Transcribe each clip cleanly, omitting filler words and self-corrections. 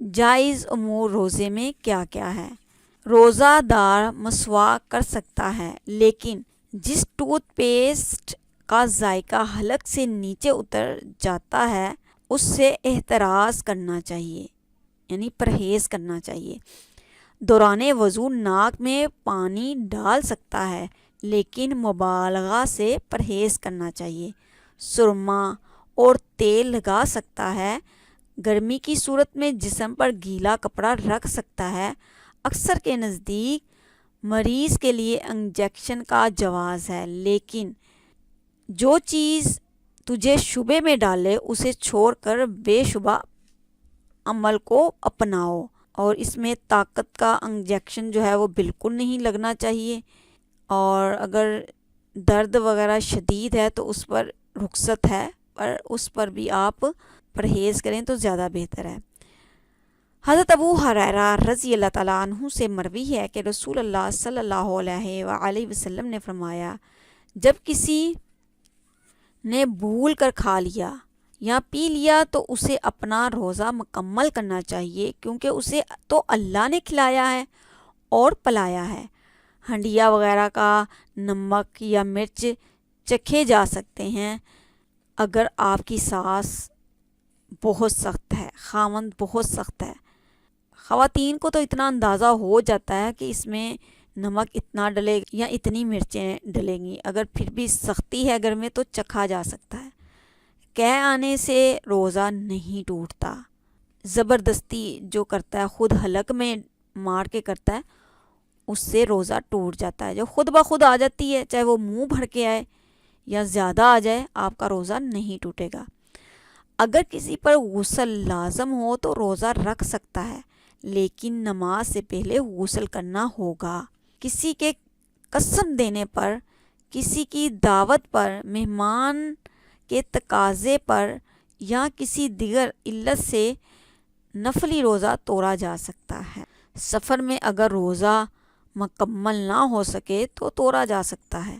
جائز امور روزے میں کیا کیا ہے؟ روزہ دار مسواک کر سکتا ہے، لیکن جس ٹوتھ پیسٹ کا ذائقہ حلق سے نیچے اتر جاتا ہے اس سے احتراز کرنا چاہیے، یعنی پرہیز کرنا چاہیے۔ دوران وضو ناک میں پانی ڈال سکتا ہے، لیکن مبالغہ سے پرہیز کرنا چاہیے۔ سرما اور تیل لگا سکتا ہے، گرمی کی صورت میں جسم پر گیلا کپڑا رکھ سکتا ہے۔ اکثر کے نزدیک مریض کے لیے انجیکشن کا جواز ہے، لیکن جو چیز تجھے شبے میں ڈالے اسے چھوڑ کر بے شبہ عمل کو اپناؤ، اور اس میں طاقت کا انجیکشن جو ہے وہ بالکل نہیں لگنا چاہیے، اور اگر درد وغیرہ شدید ہے تو اس پر رخصت ہے، پر اس پر بھی آپ پرہیز کریں تو زیادہ بہتر ہے۔ حضرت ابو ہریرہ رضی اللہ تعالیٰ عنہ سے مروی ہے کہ رسول اللہ صلی اللہ علیہ وآلہ وسلم نے فرمایا، جب کسی نے بھول کر کھا لیا یا پی لیا تو اسے اپنا روزہ مکمل کرنا چاہیے، کیونکہ اسے تو اللہ نے کھلایا ہے اور پلایا ہے۔ ہنڈیا وغیرہ کا نمک یا مرچ چکھے جا سکتے ہیں اگر آپ کی ساس بہت سخت ہے، خاوند بہت سخت ہے۔ خواتین کو تو اتنا اندازہ ہو جاتا ہے کہ اس میں نمک اتنا ڈلے یا اتنی مرچیں ڈلیں گی، اگر پھر بھی سختی ہے گھر میں تو چکھا جا سکتا ہے۔ کہہ آنے سے روزہ نہیں ٹوٹتا۔ زبردستی جو کرتا ہے، خود حلق میں مار کے کرتا ہے، اس سے روزہ ٹوٹ جاتا ہے۔ جو خود بخود آ جاتی ہے، چاہے وہ منہ بھر کے آئے یا زیادہ آ جائے، آپ کا روزہ نہیں ٹوٹے گا۔ اگر کسی پر غسل لازم ہو تو روزہ رکھ سکتا ہے، لیکن نماز سے پہلے غسل کرنا ہوگا۔ کسی کے قسم دینے پر، کسی کی دعوت پر، مہمان کے تقاضے پر یا کسی دیگر علت سے نفلی روزہ توڑا جا سکتا ہے۔ سفر میں اگر روزہ مکمل نہ ہو سکے تو توڑا جا سکتا ہے۔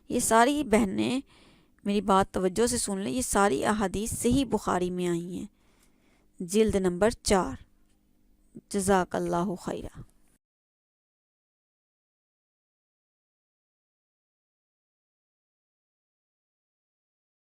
یہ ساری بہنیں میری بات توجہ سے سن لیں، یہ ساری احادیث صحیح بخاری میں آئی ہیں، جلد نمبر 4۔ جزاک اللہ خیرہ۔